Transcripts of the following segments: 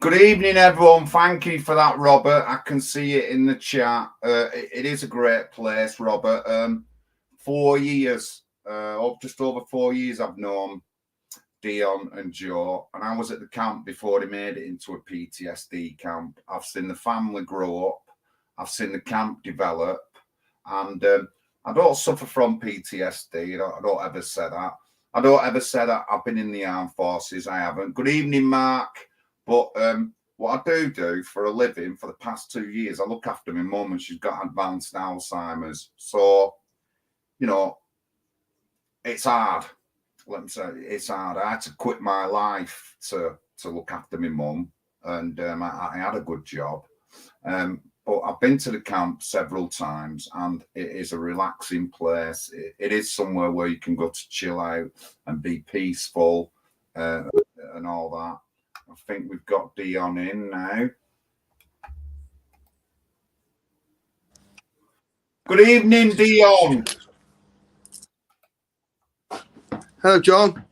Good evening, everyone. Thank you for that, Robert. I can see it in the chat. It is a great place, Robert. 4 years, just over 4 years, I've known Dion and Jo, and I was at the camp before they made it into a PTSD camp. I've seen the family grow up. I've seen the camp develop, and I don't suffer from PTSD. I don't ever say that. I don't ever say that I've been in the armed forces. I haven't. Good evening, Mark. But what I do for a living for the past 2 years, I look after my mum, and she's got advanced Alzheimer's. So, you know, it's hard. Let me say, it's hard. I had to quit my life to look after my mum, and I had a good job. But I've been to the camp several times, and it is a relaxing place. It is somewhere where you can go to chill out and be peaceful and all that. I think we've got Dion in now. Good evening, Dion. Hello, John.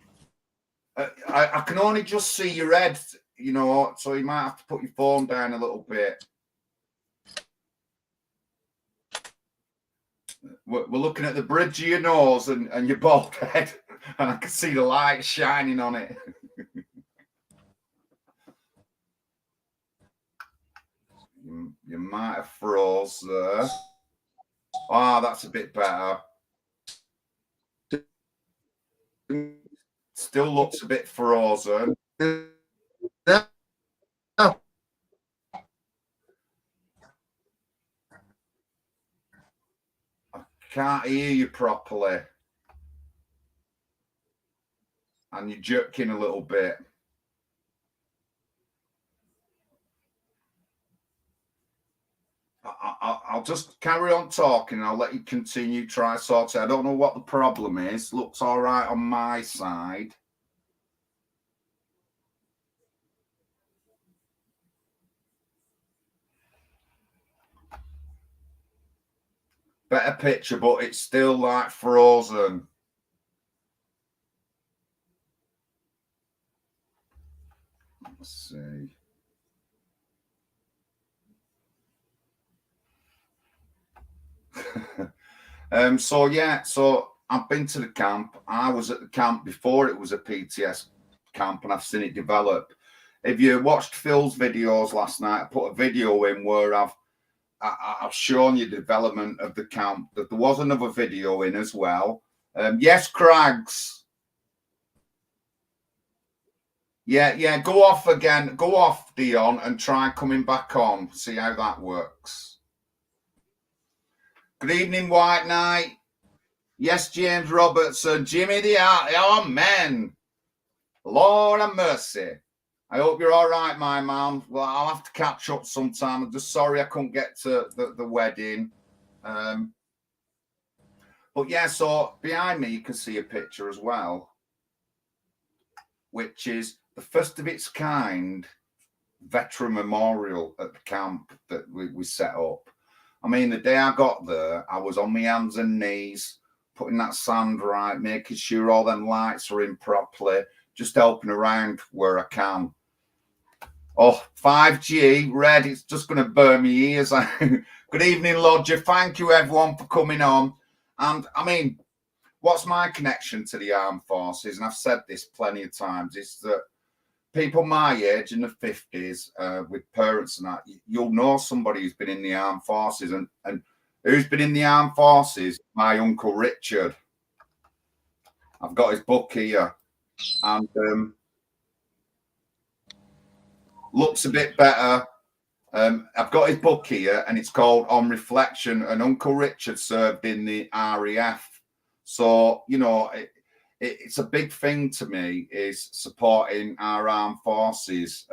I can only just see your head, you know, so you might have to put your phone down a little bit. We're looking at the bridge of your nose and your bald head, and I can see the light shining on it. You might have froze there. Ah, that's a bit better. Still looks a bit frozen. No. I can't hear you properly. And you're jerking a little bit. I'll just carry on talking, and I'll let you continue, try sort it. I don't know what the problem is. Looks all right on my side. Better picture, but it's still like frozen. Let's see. So I've been to the camp. I was at the camp before it was a PTS camp, and I've seen it develop. If you watched Phil's videos last night, I put a video in where I've shown you the development of the camp. There was another video in as well. Yes, Craigs. Yeah, go off again. Go off, Dion, and try coming back on. See how that works. Good evening, White Knight. Yes, James Robertson. Jimmy the Art. Oh, man. Lord have mercy. I hope you're all right, my man. Well, I'll have to catch up sometime. I'm just sorry I couldn't get to the wedding. But yeah, so behind me, you can see a picture as well, which is the first of its kind veteran memorial at the camp that we set up. I mean, the day I got there, I was on my hands and knees, putting that sand right, making sure all them lights are in properly, just helping around where I can. Oh, 5G, red, it's just going to burn my ears out. Good evening, Lodger. Thank you, everyone, for coming on. And, I mean, what's my connection to the armed forces? And I've said this plenty of times, is that people my age in the 50s with parents and that, you'll know somebody who's been in the armed forces. And who's been in the armed forces? My Uncle Richard. I've got his book here. And looks a bit better. I've got his book here, and it's called On Reflection. And Uncle Richard served in the RAF. So, you know, it's a big thing to me, is supporting our armed forces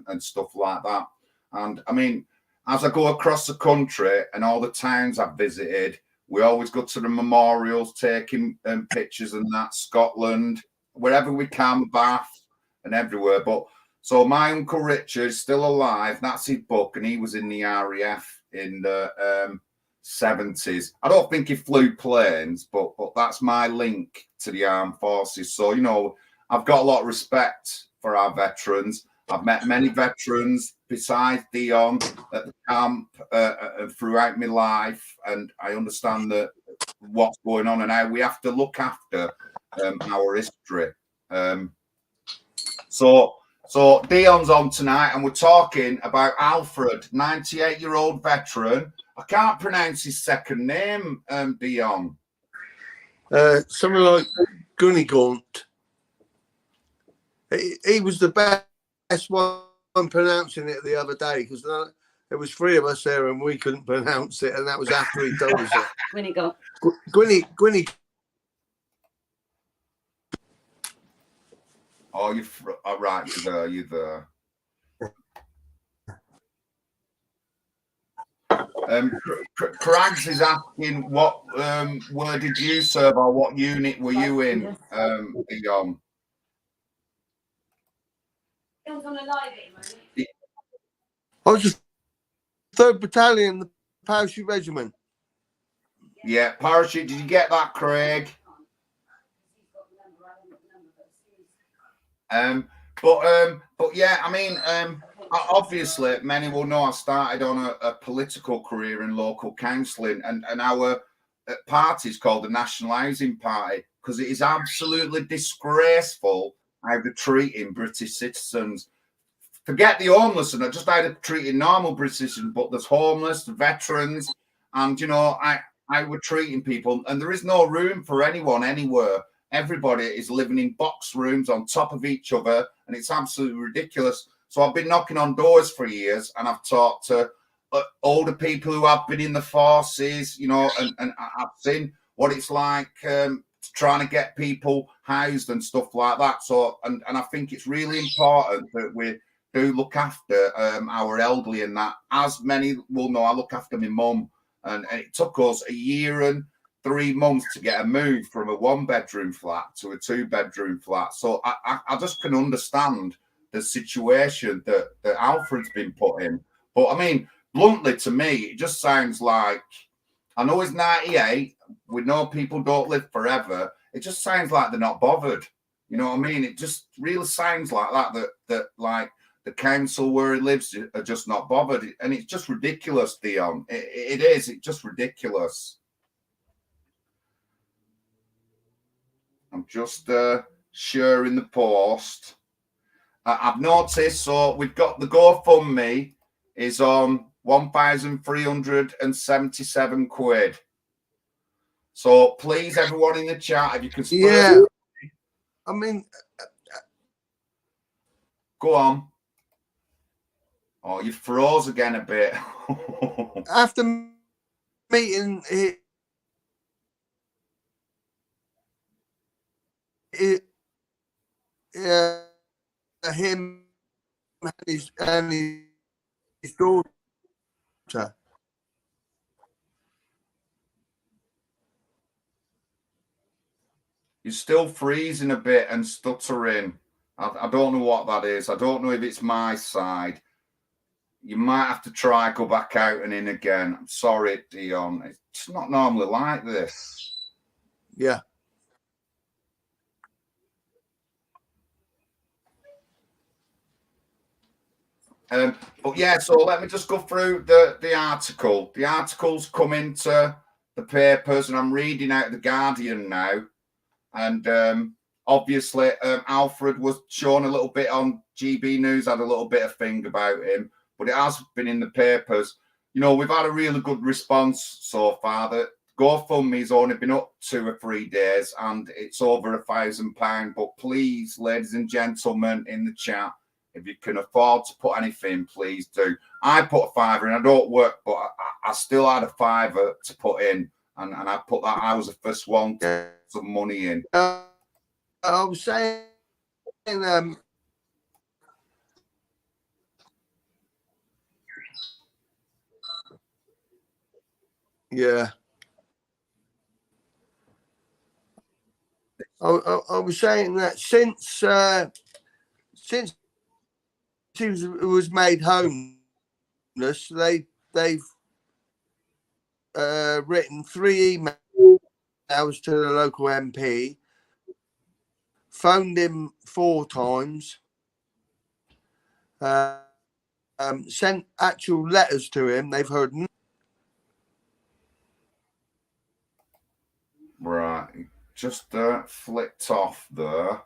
and stuff like that. And I mean, as I go across the country and all the towns I've visited, we always go to the memorials, taking pictures and that, Scotland, wherever we can, Bath and everywhere. But so my Uncle Richard's still alive. That's his book, and he was in the RAF in the 70s. I don't think he flew planes, but that's my link to the armed forces. So, you know, I've got a lot of respect for our veterans. I've met many veterans besides Dion at the camp and throughout my life, and I understand that what's going on and how we have to look after our history. So Dion's on tonight, and we're talking about Alfred, 98-year-old veteran. I can't pronounce his second name, Dion. Something like Gunnigaunt. He was the best one pronouncing it the other day, because there was 3 of us there and we couldn't pronounce it, and that was after he told us it. Gunnigaunt. Gwynny. Oh, you're right. You're there. Crags is asking what where did you serve, or what unit were you in, Dion? I was just 3rd Battalion, the Parachute Regiment. Yeah, parachute. Did you get that, Craig? But yeah, I mean, obviously, many will know I started on a political career in local councilling, and our party is called the National Housing Party, because it is absolutely disgraceful how they're treating British citizens. Forget the homeless, and just how they're treating normal British citizens, but there's homeless, veterans, and you know, I were treating people, and there is no room for anyone anywhere. Everybody is living in box rooms on top of each other, and it's absolutely ridiculous. So I've been knocking on doors for years, and I've talked to older people who have been in the forces, you know, and I've seen what it's like trying to get people housed and stuff like that. So, and I think it's really important that we do look after our elderly, and that, as many will know, I look after my mum, and it took us a year and 3 months to get a move from a 1-bedroom flat to a 2-bedroom flat. So I just can understand the situation that Alfred's been put in. But I mean, bluntly, to me, it just sounds like, I know he's 98, we know people don't live forever. It just sounds like they're not bothered. You know what I mean? It just really sounds like that like the council where he lives are just not bothered. And it's just ridiculous, Dion. It is. It's just ridiculous. I'm just sharing the post. I've noticed, so we've got the GoFundMe is on 1,377 quid. So please, everyone in the chat, if you can spare. Yeah, I mean, go on. Oh, you froze again a bit. after meeting him and his daughter. You're still freezing a bit and stuttering. I don't know what that is. I don't know if it's my side. You might have to try, go back out and in again. I'm sorry, Dion. It's not normally like this. Yeah. But yeah, so let me just go through the article. The article's come into the papers, and I'm reading out the Guardian now. And obviously, Alfred was shown a little bit on GB News, had a little bit of thing about him, but it has been in the papers. You know, we've had a really good response so far. That GoFundMe's only been up 2 or 3 days, and it's over £1,000. But please, ladies and gentlemen in the chat, if you can afford to put anything, please do. I put a £5 in. I don't work, but I still had a £5 to put in, and I put that. I was the first one to put some money in. I was saying, yeah. I was saying that since he was made homeless, they've written 3 emails to the local MP, phoned him 4 times, sent actual letters to him. They've heard nothing. Right, just flipped off there.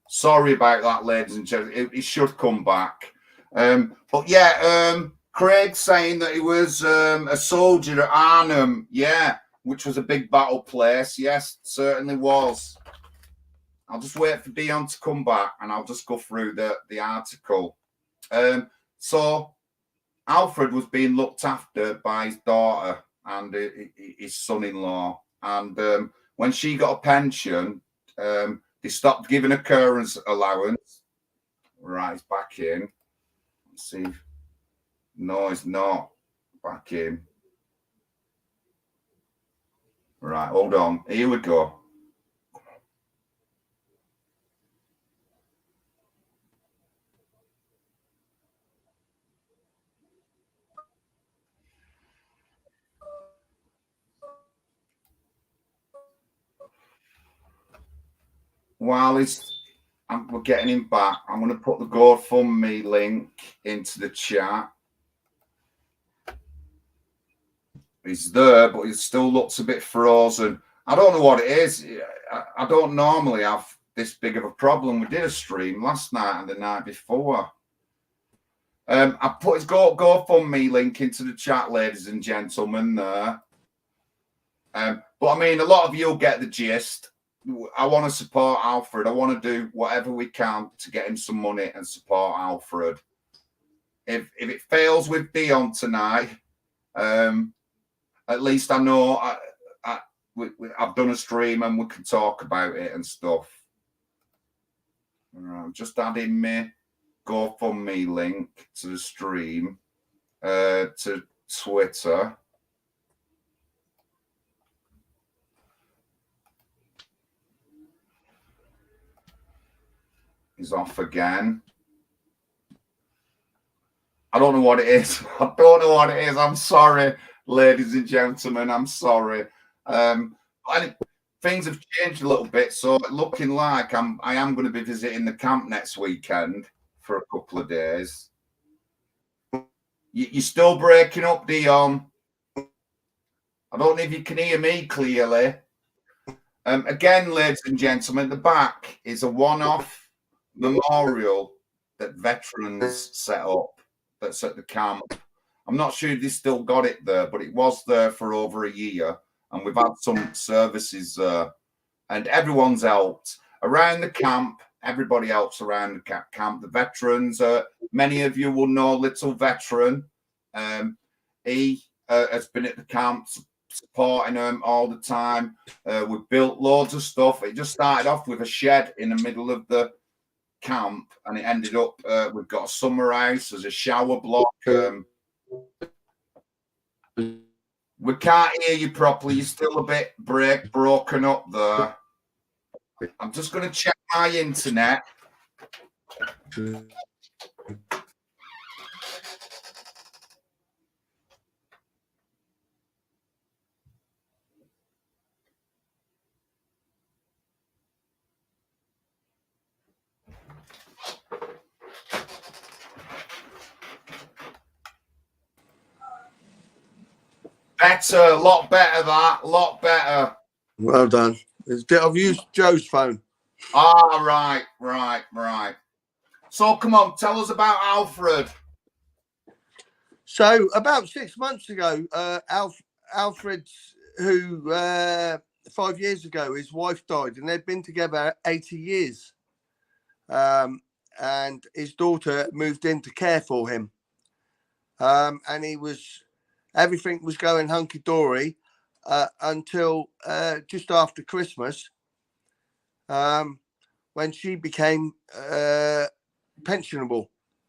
Sorry about that, ladies and gentlemen. It should come back. But yeah, Craig's saying that he was a soldier at Arnhem. Yeah, which was a big battle place. Yes, certainly was. I'll just wait for Dion to come back and I'll just go through the article. So Alfred was being looked after by his daughter and his son-in-law. And when she got a pension, they stopped giving her carers allowance. Right, it's back in. Let's see. No, it's not. Back in. Right, hold on. Here we go. While we're getting him back, I'm going to put the GoFundMe link into the chat. He's there, but he still looks a bit frozen. I don't know what it is. I don't normally have this big of a problem. We did a stream last night and the night before. I put his GoFundMe link into the chat, ladies and gentlemen, there. But I mean, a lot of you'll get the gist. I want to support Alfred. I want to do whatever we can to get him some money and support Alfred. If it fails with Dion tonight, at least I know I've done a stream and we can talk about it and stuff. I'm just adding my GoFundMe link to the stream to Twitter. He's off again. I don't know what it is. I don't know what it is. I'm sorry, ladies and gentlemen. I'm sorry. Things have changed a little bit, so looking like I am going to be visiting the camp next weekend for a couple of days. You're still breaking up, Dion. I don't know if you can hear me clearly. Again, ladies and gentlemen, the back is a one-off memorial that veterans set up that's at the camp. I'm not sure if they still got it there, but it was there for over a year, and we've had some services there, and everyone's helped around the camp. Everybody helps around the camp. The veterans, many of you will know Little Veteran. He has been at the camp supporting them all the time. We've built loads of stuff. It just started off with a shed in the middle of the camp, and it ended up we've got a summer house, there's a shower block. We can't hear you properly. You're still a bit broken up there. I'm just going to check my internet. Better, a lot better, that, a lot better. Well done. I've used Joe's phone. Ah, right. So come on, tell us about Alfred. So about 6 months ago, Alfred, who 5 years ago, his wife died, and they'd been together 80 years. And his daughter moved in to care for him. And everything was going hunky-dory until just after Christmas, when she became pensionable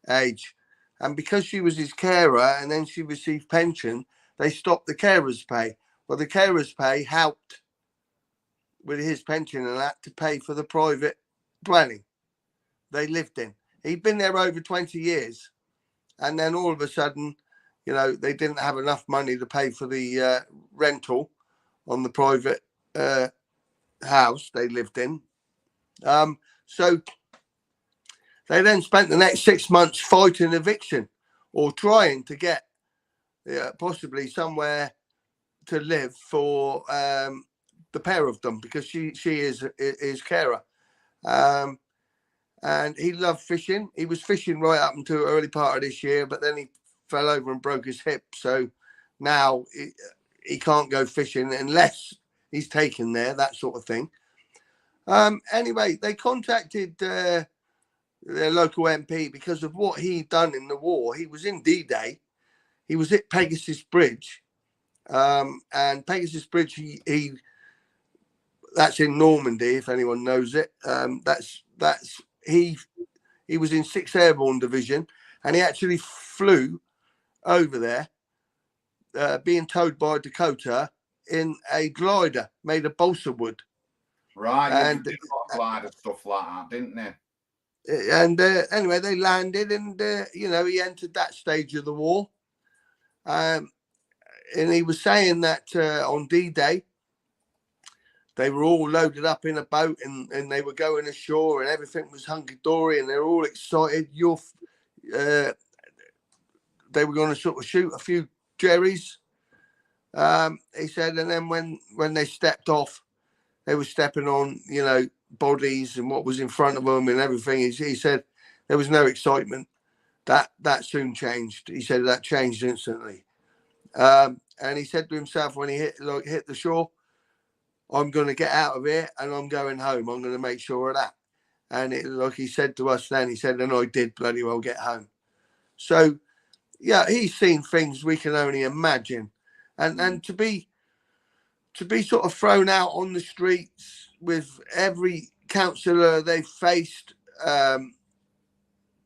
age. And because she was his carer and then she received pension, they stopped the carer's pay. Well, the carer's pay helped with his pension and that to pay for the private dwelling they lived in. He'd been there over 20 years. And then all of a sudden, you know, they didn't have enough money to pay for the rental on the private house they lived in. So they then spent the next 6 months fighting eviction or trying to get possibly somewhere to live for the pair of them, because she is carer. And he loved fishing. He was fishing right up until the early part of this year, but then he fell over and broke his hip. So now he can't go fishing unless he's taken there, that sort of thing. Anyway, they contacted their local MP because of what he'd done in the war. He was in D-Day. He was at Pegasus Bridge. And Pegasus Bridge, he that's in Normandy, if anyone knows it. He was in 6th Airborne Division, and he actually flew over there, being towed by Dakota in a glider made of balsa wood. Right, and did a lot of glider stuff like that, didn't they? And anyway, they landed, and you know, he entered that stage of the war. And he was saying that on D-Day, they were all loaded up in a boat, and they were going ashore, and everything was hunky-dory, and they were all excited. They were going to sort of shoot a few Jerrys, he said, and then when they stepped off, they were stepping on, you know, bodies and what was in front of them and everything. He said there was no excitement. That soon changed. He said that changed instantly. And he said to himself when he hit the shore, I'm going to get out of here and I'm going home. I'm going to make sure of that. And like he said to us then, he said, and I did bloody well get home. So, yeah, he's seen things we can only imagine. And to be sort of thrown out on the streets with every councillor they've faced, they're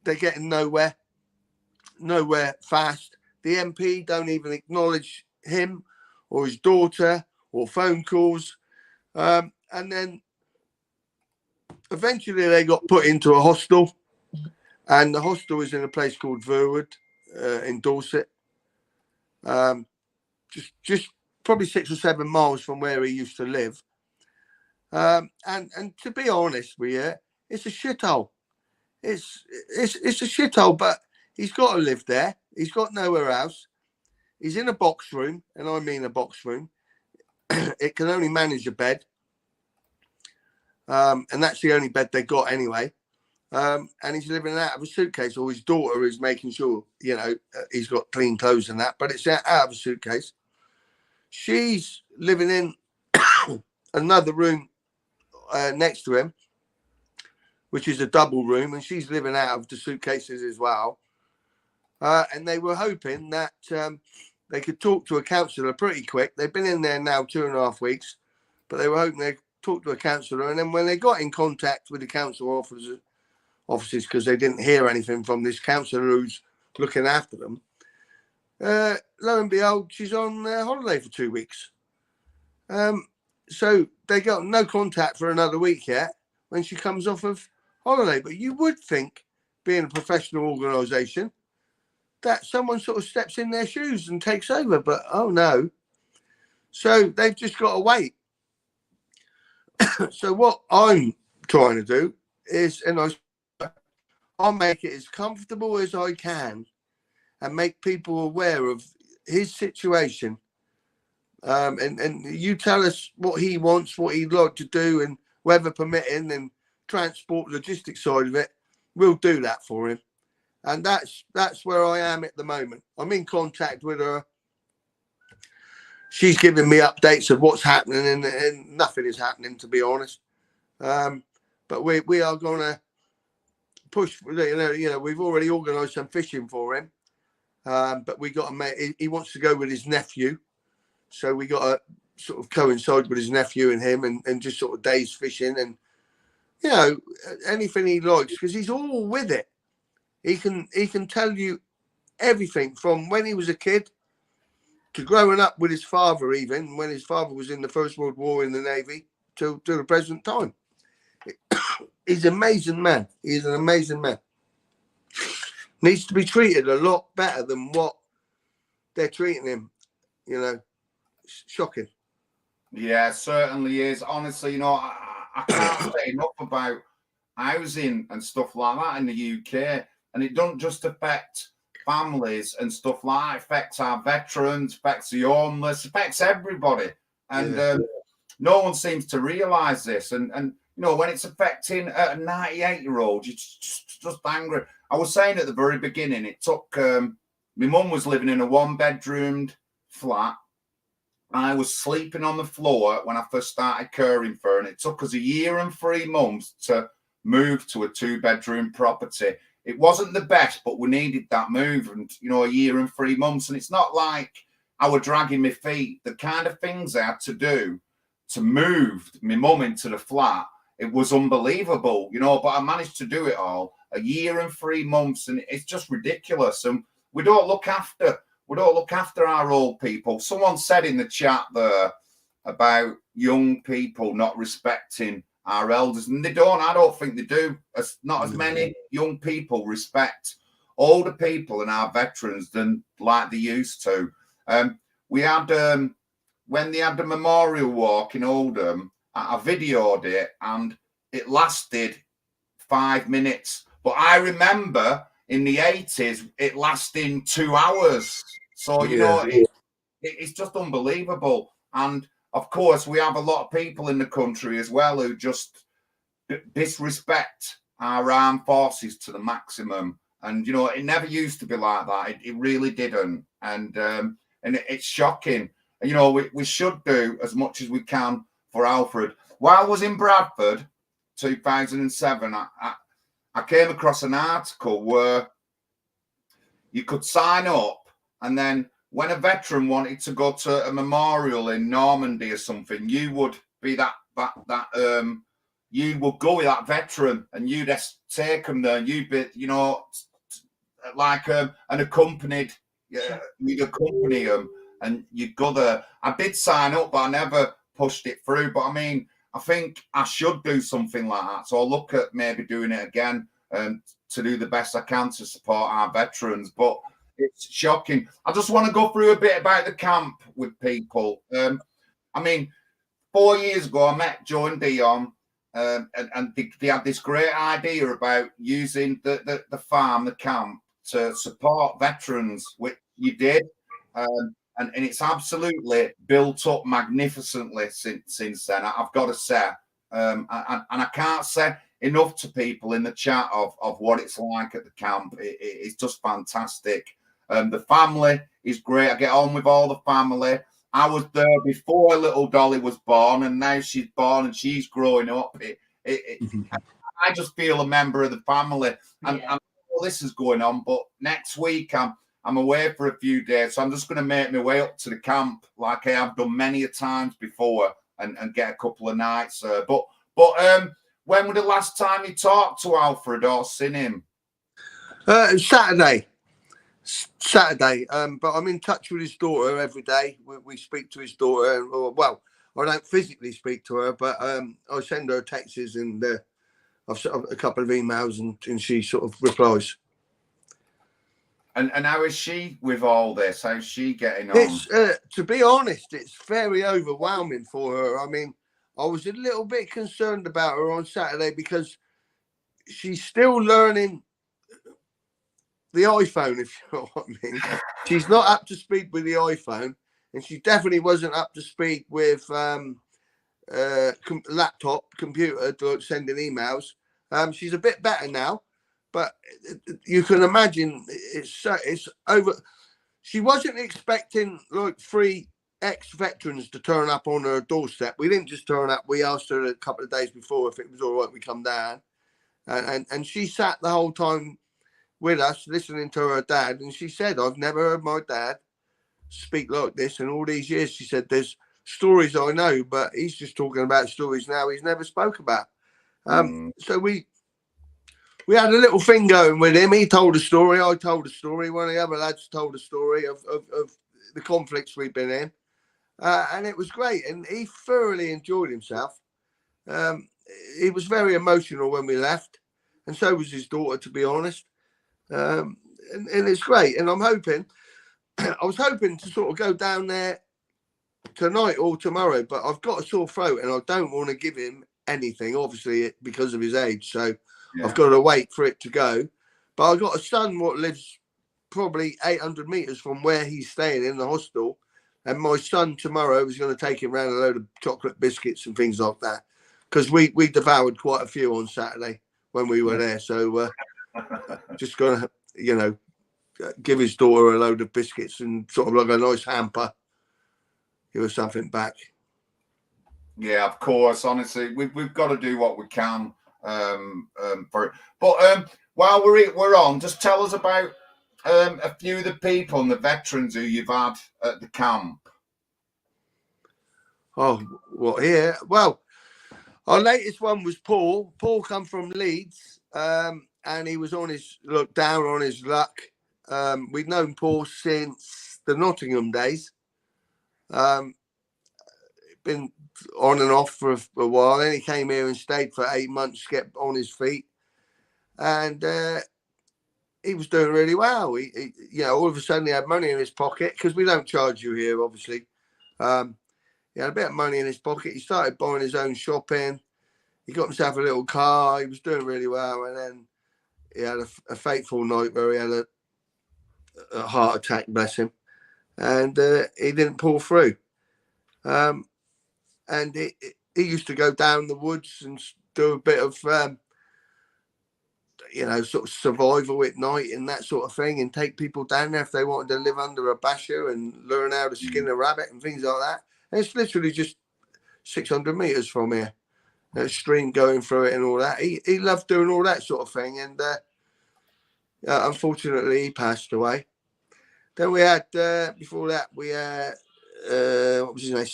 getting nowhere fast. The MP don't even acknowledge him or his daughter or phone calls. And then eventually they got put into a hostel, and the hostel is in a place called Verwood in Dorset. Just probably 6 or 7 miles from where he used to live. And to be honest with you, it's a shithole. It's a shithole, but he's got to live there. He's got nowhere else. He's in a box room, and I mean a box room. It can only manage a bed. And that's the only bed they got anyway. And he's living out of a suitcase, or his daughter is making sure, you know, he's got clean clothes and that, but it's out of a suitcase. She's living in another room next to him, which is a double room, and she's living out of the suitcases as well. And they were hoping that they could talk to a counsellor pretty quick. They've been in there now 2.5 weeks, but they were hoping they'd talk to a counsellor. And then when they got in contact with the council officers, because they didn't hear anything from this counsellor who's looking after them, lo and behold, she's on holiday for 2 weeks. So they got no contact for another week yet when she comes off of holiday. But you would think, being a professional organisation, that someone sort of steps in their shoes and takes over. But oh no. So they've just got to wait. So what I'm trying to do is, and I'll make it as comfortable as I can and make people aware of his situation. And you tell us what he wants, what he'd like to do, and weather permitting and transport logistics side of it, we'll do that for him. And that's where I am at the moment. I'm in contact with her. She's giving me updates of what's happening, and nothing is happening, to be honest. But we are going to push. You know, we've already organised some fishing for him. But we got to make. He wants to go with his nephew, so we got to sort of coincide with his nephew and him, and just sort of days fishing, and you know, anything he likes, because he's all with it. He can tell you everything from when he was a kid to growing up with his father, even when his father was in the First World War in the Navy, to the present time. He's an amazing man. He's an amazing man. Needs to be treated a lot better than what they're treating him. You know, shocking. Yeah, certainly is. Honestly, you know, I can't say enough about housing and stuff like that in the UK. And it doesn't just affect families and stuff like that. It affects our veterans, affects the homeless, affects everybody. And no one seems to realise this. And you know, when it's affecting a 98-year-old, it's just angry. I was saying at the very beginning, it took, my mum was living in a one-bedroomed flat. I was sleeping on the floor when I first started caring for her, and it took us 1 year and 3 months to move to a 2-bedroom property. It wasn't the best, but we needed that move, and you know, 1 year and 3 months. And it's not like I was dragging my feet. The kind of things I had to do to move my mum into the flat, it was unbelievable, you know. But I managed to do it all 1 year and 3 months, and it's just ridiculous. And we don't look after our old people. Someone said in the chat there about young people not respecting our elders, and they don't. I don't think they do. Not as many young people respect older people and our veterans than like they used to. We had when they had the memorial walk in Oldham, I videoed it, and it lasted 5 minutes. But I remember in the 80s it lasting 2 hours. So you know, it's just unbelievable. And of course, we have a lot of people in the country as well who just disrespect our armed forces to the maximum. And you know, it never used to be like that. It really didn't. And it's shocking. You know, we should do as much as we can for Alfred. While I was in Bradford, 2007, I came across an article where you could sign up, and then when a veteran wanted to go to a memorial in Normandy or something, you would be you would go with that veteran, and you'd take them there. You'd be, you know, like an accompanied. You'd accompany them, and you'd go there. I did sign up, but I never pushed it through. But I mean, I think I should do something like that. So I'll look at maybe doing it again, to do the best I can to support our veterans. But it's shocking. I just want to go through a bit about the camp with people. I mean, 4 years ago, I met Jo and Dion, and they had this great idea about using the farm, the camp, to support veterans, which you did. And it's absolutely built up magnificently since then, I've got to say. And I can't say enough to people in the chat of what it's like at the camp. It's just fantastic. The family is great. I get on with all the family. I was there before little Dolly was born, and now she's born and she's growing up. I just feel a member of the family. And all this is going on. But next week, I'm away for a few days, so I'm just going to make my way up to the camp like I have done many a times before, and get a couple of nights. But when was the last time you talked to Alfred or seen him? Saturday. But I'm in touch with his daughter every day. We speak to his daughter. Well, I don't physically speak to her, but I send her texts, and I've sent a couple of emails, and she sort of replies. And how is she with all this? How's she getting on? It's to be honest, it's very overwhelming for her. I mean, I was a little bit concerned about her on Saturday because she's still learning the iPhone, if you know what I mean. She's not up to speed with the iPhone, and she definitely wasn't up to speed with laptop, computer, sending emails. She's a bit better now, but you can imagine it's over. She wasn't expecting like 3 ex-veterans to turn up on her doorstep. We didn't just turn up. We asked her a couple of days before if it was all right we come down, and she sat the whole time with us listening to her dad, and she said, I've never heard my dad speak like this in all these years. She said, there's stories I know, but he's just talking about stories now he's never spoke about. So we had a little thing going with him. He told a story, I told a story, one of the other lads told a story of the conflicts we've been in, and it was great, and he thoroughly enjoyed himself. He was very emotional when we left, and so was his daughter, to be honest. And it's great, and I'm hoping I was hoping to sort of go down there tonight or tomorrow, but I've got a sore throat and I don't want to give him anything, obviously, because of his age. So I've got to wait for it to go. But I've got a son what lives probably 800 meters from where he's staying in the hostel. And my son tomorrow is going to take him around a load of chocolate biscuits and things like that. Because we devoured quite a few on Saturday when we were there. So just going to, you know, give his daughter a load of biscuits and sort of like a nice hamper. Give her something back. Yeah, of course. Honestly, we've got to do what we can for it. But while we're on, just tell us about a few of the people and the veterans who you've had at the camp. Oh, well, here. Well, our latest one was Paul. Paul come from Leeds, and he was on his down on his luck. We've known Paul since the Nottingham days. Been on and off for a while. Then he came here and stayed for 8 months to get on his feet, and he was doing really well. He you know, all of a sudden he had money in his pocket because we don't charge you here, obviously. He had a bit of money in his pocket. He started buying his own shopping. He got himself a little car. He was doing really well, and then he had a fateful night where he had a heart attack, bless him, and he didn't pull through. And he used to go down the woods and do a bit of, you know, sort of survival at night and that sort of thing, and take people down there if they wanted to live under a basher and learn how to skin a rabbit and things like that. And it's literally just 600 meters from here. A stream going through it and all that. He loved doing all that sort of thing, and unfortunately he passed away. Then we had before that we had what was his name?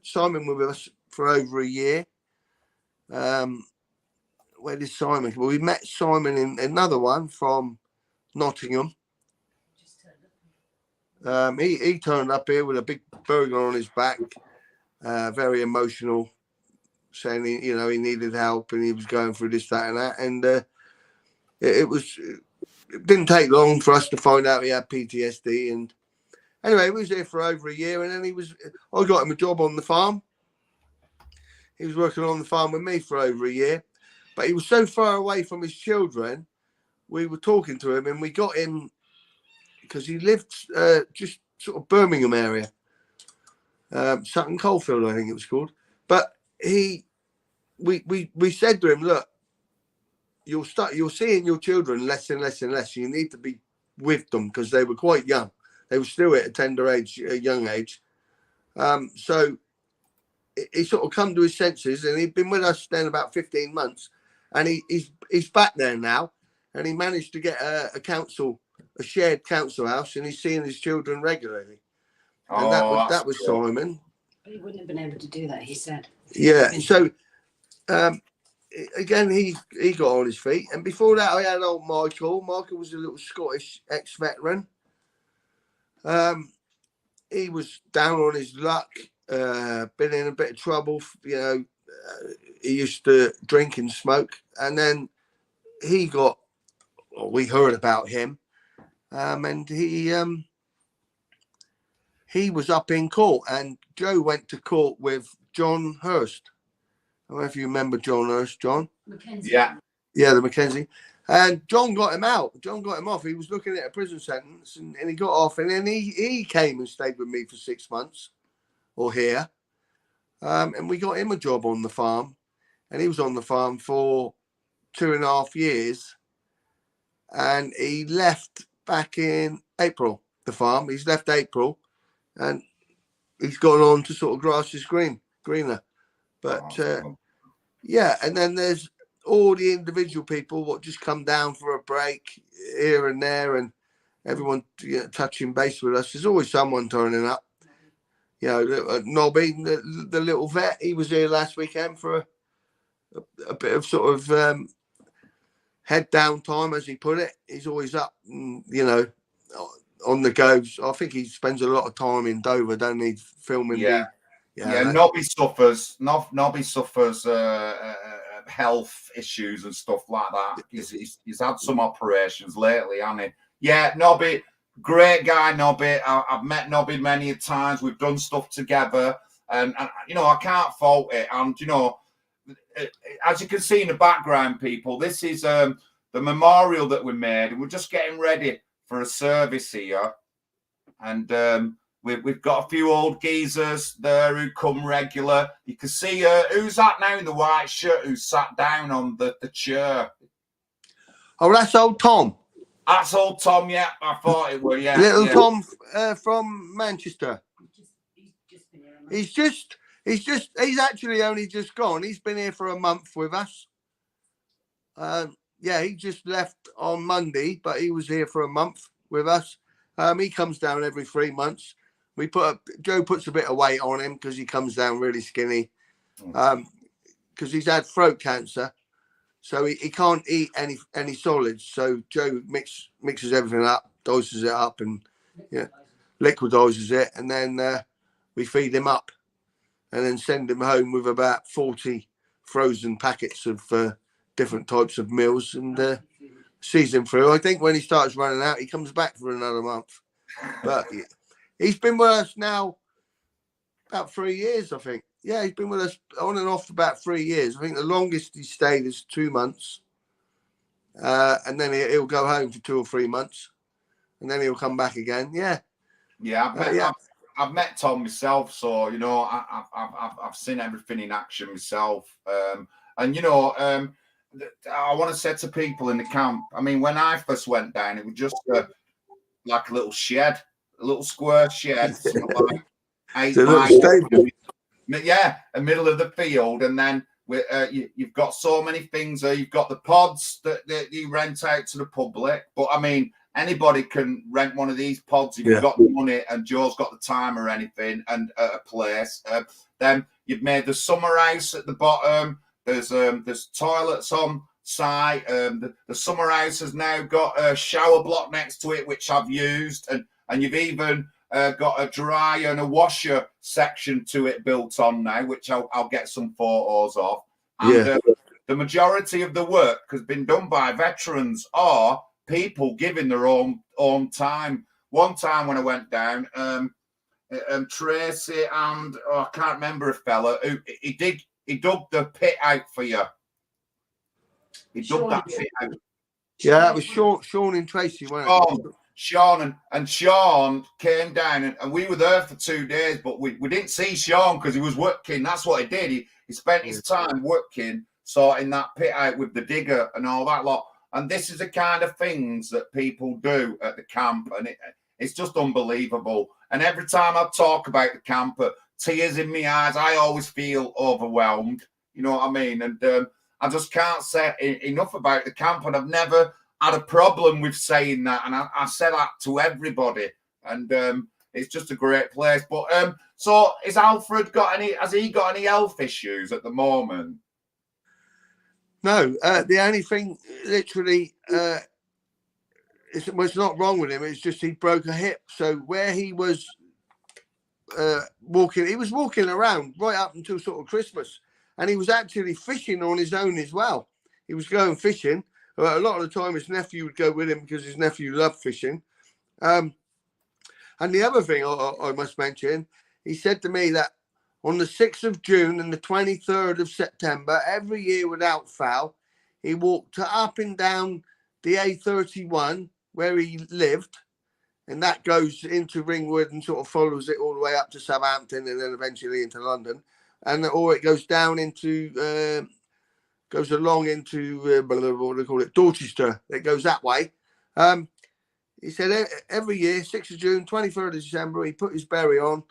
Simon was with us for over a year. Where did Simon? Well, we met Simon in another one from Nottingham. He turned up here with a big burger on his back, very emotional, saying he needed help and he was going through this, that, and that. And it didn't take long for us to find out he had PTSD. And anyway, he was here for over a year, and then I got him a job on the farm. He was working on the farm with me for over a year, but he was so far away from his children. We were talking to him, and we got him because he lived just sort of Birmingham area, Sutton Coldfield, I think it was called. But we said to him, look, you're seeing your children less and less and less. You need to be with them because they were quite young. They were still at a tender age, a young age. So he sort of come to his senses, and he'd been with us then about 15 months, and he's back there now, and he managed to get a shared council house, and he's seeing his children regularly. And that was Simon. But he wouldn't have been able to do that, he said. Yeah. So again, he got on his feet, and before that, I had old Michael. Michael was a little Scottish ex-veteran. He was down on his luck, been in a bit of trouble. You know, he used to drink and smoke, and then we heard about him, and he was up in court, and Joe went to court with John Hurst. I don't know if you remember John Hurst, John. Mackenzie. Yeah, the Mackenzie. And John got him out. John got him off. He was looking at a prison sentence, and he got off. And then he came and stayed with me for 6 months, or here. And we got him a job on the farm. And he was on the farm for 2.5 years. And he left back in April, the farm. He's left April. And he's gone on to sort of grass is greener. But, yeah, and then there's all the individual people what just come down for a break here and there, and everyone touching base with us. There's always someone turning up. You know, Nobby, the little vet, he was here last weekend for a bit of sort of head down time, as he put it. He's always up, and, you know, on the go. I think he spends a lot of time in Dover, don't he, filming. Nobby suffers health issues and stuff like that. He's had some operations lately, hasn't he? Yeah, Nobby great guy, Nobby. I've met Nobby many times. We've done stuff together, and you know, I can't fault it. And you know, as you can see in the background, people, this is the memorial that we made, and we're just getting ready for a service here. And we've got a few old geezers there who come regular. You can see who's that now in the white shirt who sat down on the chair. Oh, that's old Tom. That's old Tom, yeah. I thought it were, yeah. Little yeah. Tom from Manchester. He's actually only just gone. He's been here for a month with us. Yeah, he just left on Monday, but he was here for a month with us. He comes down every 3 months. Joe puts a bit of weight on him because he comes down really skinny. Because he's had throat cancer, so he can't eat any solids. So Joe mixes everything up, doses it up, and liquidizes it, and then we feed him up, and then send him home with about 40 frozen packets of different types of meals, and sees him through. I think when he starts running out, he comes back for another month. But he's been with us now about 3 years, I think. Yeah, he's been with us on and off for about 3 years. I think the longest he stayed is 2 months. And then he'll go home for 2 or 3 months. And then he'll come back again. Yeah. Yeah, I've met Tom myself, so you know I've seen everything in action myself. And you know, I want to say to people in the camp, I mean, when I first went down, it was just like a little shed, a little square shed, like 8 by, yeah, the middle of the field, and then you've got so many things. You've got the pods that you rent out to the public, but I mean, anybody can rent one of these pods if you've got the money and Joe's got the time or anything, and a place. Then you've made the summer house at the bottom. There's toilets on site. The summer house has now got a shower block next to it, which I've used, and you've even got a dryer and a washer section to it built on now, which I'll get some photos of. And the majority of the work has been done by veterans or people giving their own time. One time when I went down, Tracy and I can't remember a fella who he dug the pit out for you. He dug that pit out. Yeah, that was Sean and Tracy, wasn't it? Sean and Sean came down and we were there for 2 days, but we didn't see Sean because he was working. That's what he did. He spent his time working, sorting that pit out with the digger and all that lot. And this is the kind of things that people do at the camp, and it's just unbelievable. And every time I talk about the camp, tears in my eyes, I always feel overwhelmed. You know what I mean? And I just can't say enough about the camp, and I've never had a problem with saying that. And I say that to everybody. And it's just a great place. But so has Alfred has he got any health issues at the moment? No, the only thing literally it's not wrong with him. It's just he broke a hip. So where he was walking, he was walking around right up until sort of Christmas, and he was actually fishing on his own as well. He was going fishing. A lot of the time his nephew would go with him because his nephew loved fishing. And the other thing I must mention, he said to me that on the 6th of June and the 23rd of September, every year without fail, he walked up and down the A31 where he lived, and that goes into Ringwood and sort of follows it all the way up to Southampton and then eventually into London. Or it goes down into, goes along into, what do they call it, Dorchester. It goes that way. He said every year, 6th of June, 23rd of December, he put his beret on,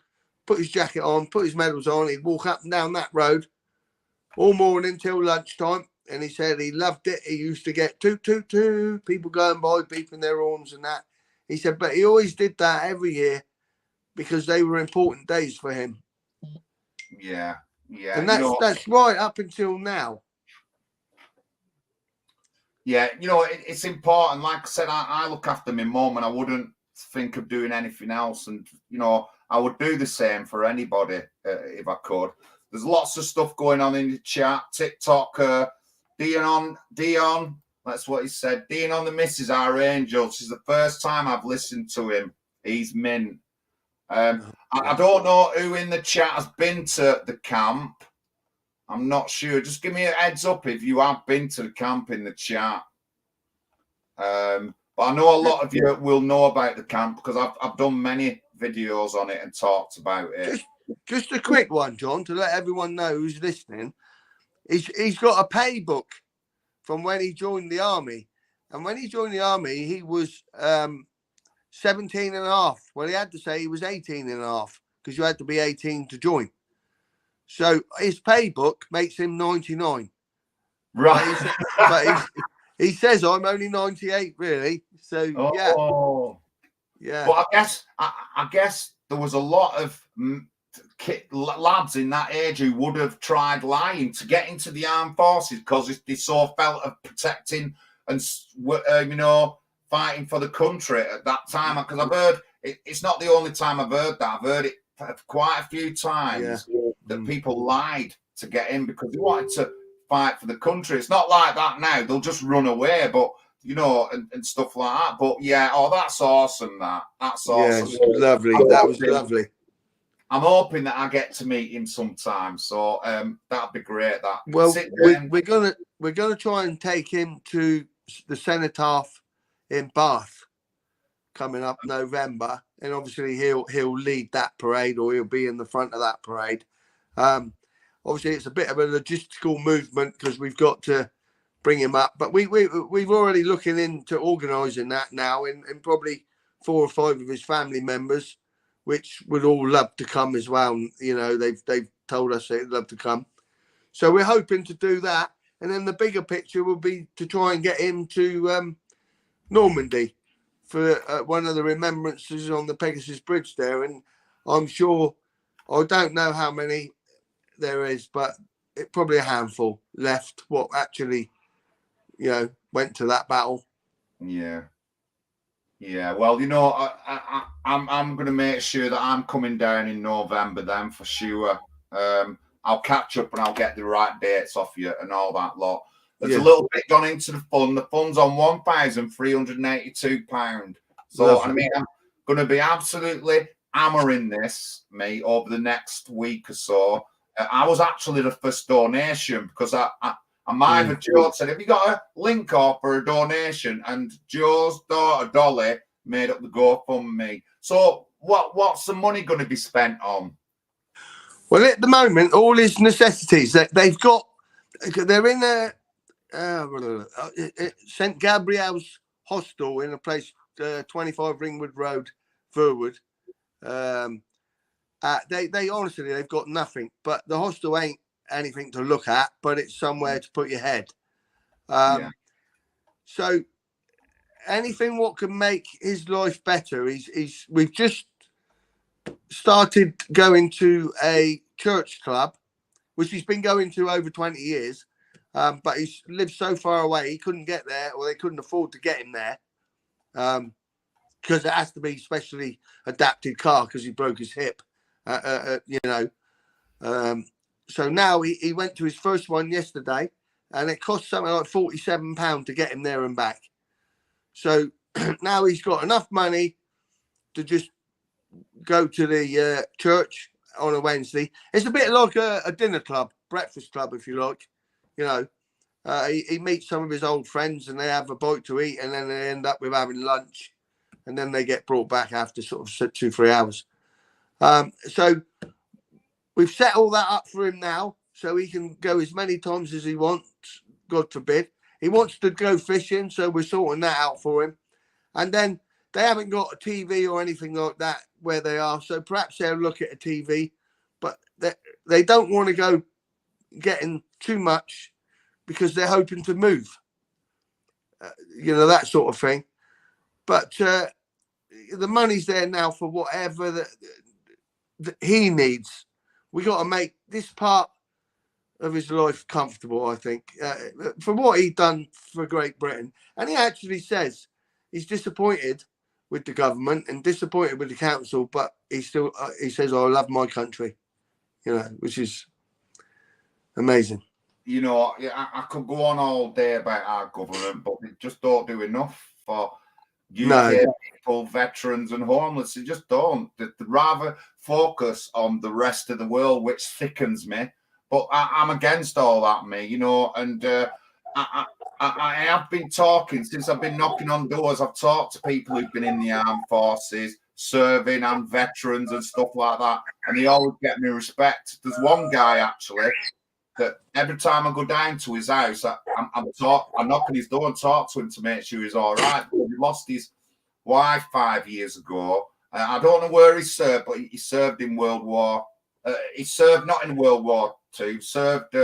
put his jacket on, put his medals on. He'd walk up and down that road all morning until lunchtime. And he said he loved it. He used to get toot, toot, toot, people going by, beeping their horns and that. He said, but he always did that every year because they were important days for him. Yeah. And that's right up until now. Yeah, you know, it's important. Like I said, I look after my mum, and I wouldn't think of doing anything else. And, you know, I would do the same for anybody if I could. There's lots of stuff going on in the chat. TikTok, Dion, That's what he said. Dean on the missus, our angel. This is the first time I've listened to him. He's mint. I don't know who in the chat has been to the camp. I'm not sure. Just give me a heads up if you have been to the camp in the chat. But I know a lot of you will know about the camp because I've done many videos on it and talked about it. Just a quick one, John, to let everyone know who's listening. He's got a pay book from when he joined the army. And when he joined the army, he was 17 and a half. Well, he had to say he was 18 and a half because you had to be 18 to join. So his pay book makes him 99. Right. But he says I'm only 98, really. So, yeah. But I guess there was a lot of lads in that age who would have tried lying to get into the armed forces because they so felt of protecting and fighting for the country at that time. Because I've heard it's not the only time I've heard that. I've heard it quite a few times that people lied to get in because they wanted to fight for the country. It's not like that now. They'll just run away, but and stuff like that. But yeah, that's awesome. That's awesome. Yeah, lovely. That was lovely. I'm hoping that I get to meet him sometime. So that'd be great. Well, we're gonna try and take him to the Cenotaph in Bath coming up November, and obviously he'll lead that parade, or he'll be in the front of that parade. Obviously, it's a bit of a logistical movement because we've got to bring him up, but we've already looking into organising that now, and probably 4 or 5 of his family members, which would all love to come as well. They've told us they'd love to come, so we're hoping to do that. And then the bigger picture will be to try and get him to Normandy for one of the remembrances on the Pegasus Bridge there. And I'm sure, I don't know how many there is, but it probably a handful left what actually went to that battle. Yeah Well, I'm going to make sure that I'm coming down in November then for sure. I'll catch up and I'll get the right dates off you and all that lot. There's a little bit gone into the fund. The fund's on £1,382. So lovely. I mean, I'm going to be absolutely hammering this, mate, over the next week or so. I was actually the first donation because I might have Joe said, have you got a link off for a donation? And Joe's daughter Dolly made up the GoFundMe. So what's the money going to be spent on? Well, at the moment, all his necessities they're in St Gabriel's Hostel in a place 25 Ringwood Road, Verwood. They honestly, they've got nothing, but the hostel ain't anything to look at, but it's somewhere to put your head. So anything what can make his life better, we've just started going to a church club, which he's been going to over 20 years, but he lives so far away he couldn't get there, or they couldn't afford to get him there, because it has to be specially adapted car because he broke his hip. So now he went to his first one yesterday, and it cost something like £47 to get him there and back. So now he's got enough money to just go to the church on a Wednesday. It's a bit like a dinner club, breakfast club, if you like. He meets some of his old friends and they have a bite to eat, and then they end up with having lunch, and then they get brought back after sort of 2-3 hours. So we've set all that up for him now, so he can go as many times as he wants, God forbid. He wants to go fishing, so we're sorting that out for him. And then they haven't got a TV or anything like that where they are, so perhaps they'll look at a TV, but they don't want to go getting too much because they're hoping to move, that sort of thing. But the money's there now for whatever that he needs. We got to make this part of his life comfortable, I think, for what he'd done for Great Britain. And he actually says he's disappointed with the government and disappointed with the council, but he says, I love my country, which is amazing. you know, I could go on all day about our government, but they just don't do enough for UK people, veterans, and homeless. They just don't. They'd rather focus on the rest of the world, which sickens me. But I'm against all that, me, you know, and I have been talking since I've been knocking on doors. I've talked to people who've been in the armed forces, serving, and veterans and stuff like that, and they always get me respect. There's one guy actually that every time I go down to his house, I'm knocking his door and talk to him to make sure he's all right. He lost his wife 5 years ago. I don't know where he served, but he served in World War. He served not in World War II. He served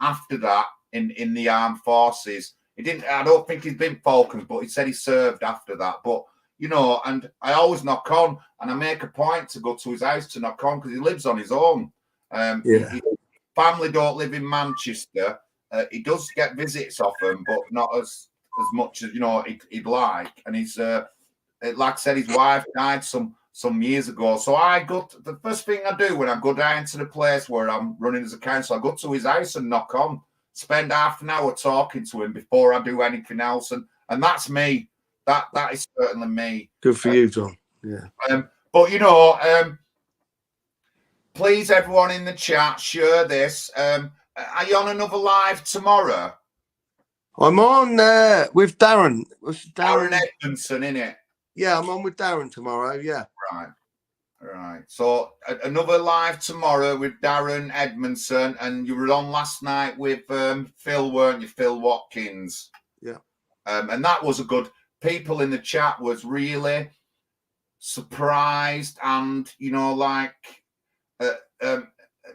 after that in the armed forces. He didn't. I don't think he's been Falcons, but he said he served after that. But you know, and I always knock on, and I make a point to go to his house to knock on because he lives on his own. His family don't live in Manchester. He does get visits off them, but not as much as you know he'd like. And he's like I said, his wife died some years ago. So I go to, the first thing I do when I go down to the place where I'm running as a council, I go to his house and knock on. Spend half an hour talking to him before I do anything else, and that's me. That is certainly me. Good for you, John. Yeah. But you know, please, everyone in the chat, share this. Are you on another live tomorrow? I'm on with Darren. Darren Edmondson, innit? Yeah, I'm on with Darren tomorrow. Yeah. Right. So another live tomorrow with Darren Edmondson, and you were on last night with Phil, weren't you? Phil Watkins. Yeah. And that was a good. People in the chat was really surprised, and you know, like,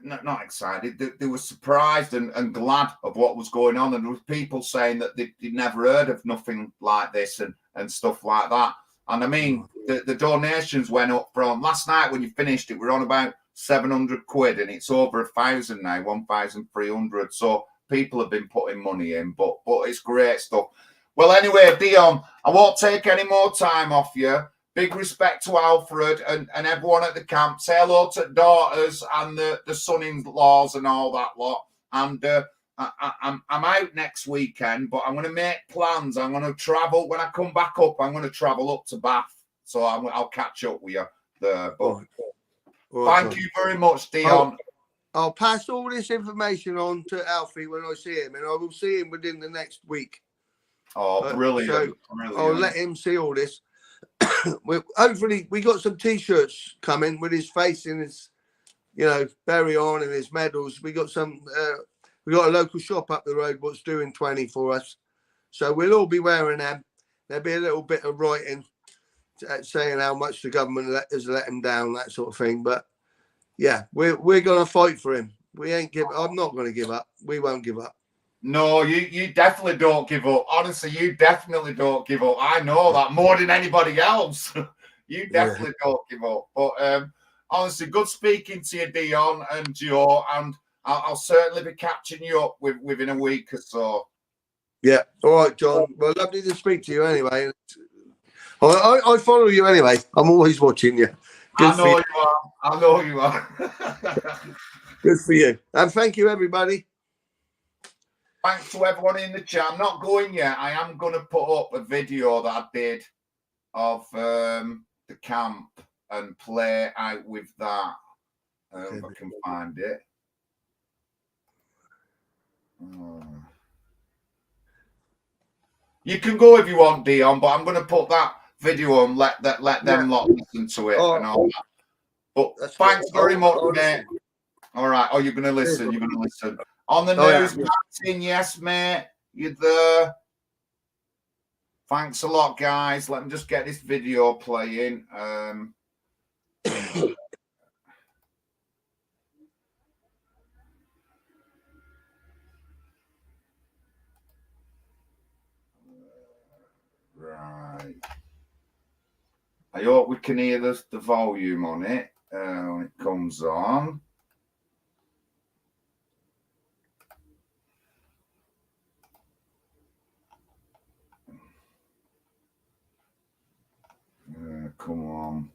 not excited. They were surprised and glad of what was going on, and there was people saying that they'd never heard of nothing like this and stuff like that. And I mean, the donations went up from last night when you finished it. We're on about 700 quid, and it's over 1,000 now, 1,300. So people have been putting money in, but it's great stuff. Well, anyway, Dion, I won't take any more time off you. Big respect to Alfred and everyone at the camp. Say hello to daughters and the son-in-laws and all that lot. And I'm out next weekend, but I'm going to make plans. I'm going to travel. When I come back up, I'm going to travel up to Bath. So I'll catch up with you there. But thank you very much, Dion. I'll pass all this information on to Alfie when I see him, and I will see him within the next week. Oh, brilliant. So brilliant. I'll let him see all this. Hopefully, we got some T-shirts coming with his face and his, you know, bury on and his medals. We got some. We got a local shop up the road what's doing 20 for us, so we'll all be wearing them. There'll be a little bit of writing saying how much the government has let him down, that sort of thing. But yeah, we're gonna fight for him. We ain't give. I'm not gonna give up. We won't give up. No, you definitely don't give up. Honestly, you definitely don't give up. I know that more than anybody else. You definitely don't give up. But honestly, good speaking to you, Dion and Jo, and I'll certainly be catching you up within a week or so. Yeah. All right, John. Well, lovely to speak to you anyway. I follow you anyway. I'm always watching you. I know you are. Good for you. And thank you, everybody. Thanks to everyone in the chat. I'm not going yet. I am going to put up a video that I did of the camp and play out with that. If I can find it. You can go if you want, Dion, but I'm going to put that video on. Let them lot listen to it and all that. But thanks very much, mate. All right. Oh, you're going to listen. You're going to listen. On the news, Martin, yes, mate. You're there. Thanks a lot, guys. Let me just get this video playing. Right. I hope we can hear the volume on it when it comes on. Come on.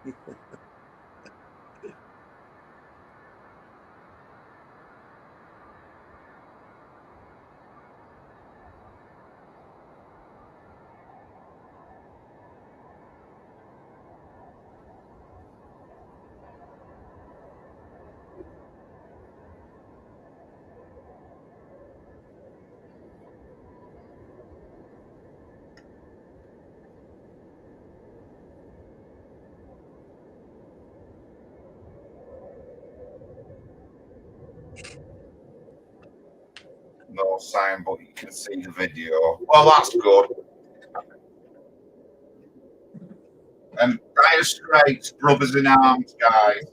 No sign, but you can see the video. Well, that's good. And Dire Straits, Brothers in Arms, guys.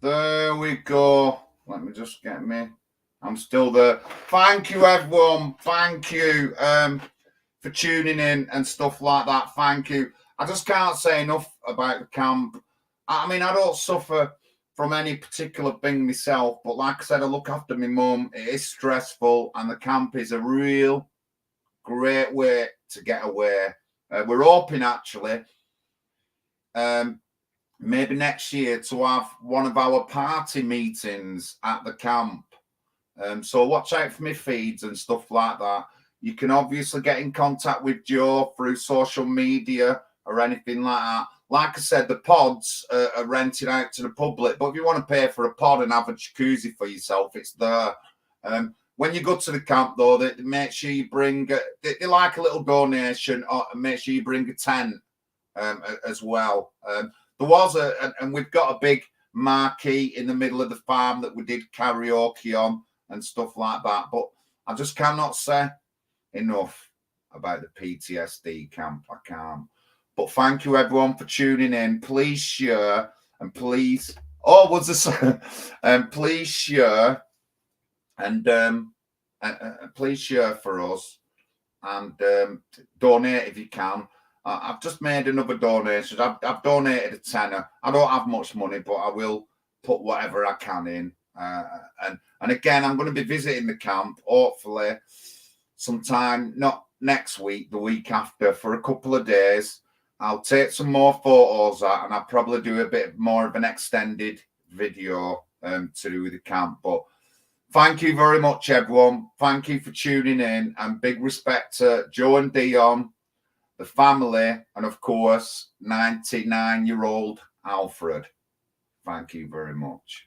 There we go. Let me just get me. I'm still there. Thank you, everyone. Thank you for tuning in and stuff like that. Thank you. I just can't say enough about the camp. I mean, I don't suffer from any particular thing myself, but like I said, I look after my mum. It is stressful, and the camp is a real great way to get away. We're hoping, actually, maybe next year to have one of our party meetings at the camp. So watch out for my feeds and stuff like that. You can obviously get in contact with Jo through social media or anything like that. Like I said, the pods are rented out to the public, but if you want to pay for a pod and have a jacuzzi for yourself, it's there. When you go to the camp, though, they make sure you bring, they like a little donation, or make sure you bring a tent as well. There was and we've got a big marquee in the middle of the farm that we did karaoke on and stuff like that. But I just cannot say enough about the PTSD camp. I can't. But thank you, everyone, for tuning in. Please share and please. Oh, what's this? Please share and please share for us and donate if you can. I've just made another donation. I've donated a tenner. I don't have much money, but I will put whatever I can in. And again, I'm going to be visiting the camp, hopefully sometime, not next week, the week after, for a couple of days. I'll take some more photos out, and I'll probably do a bit more of an extended video to do with the camp. But thank you very much, everyone. Thank you for tuning in, and big respect to Jo and Dion, the family, and of course, 99-year-old Alfred. Thank you very much.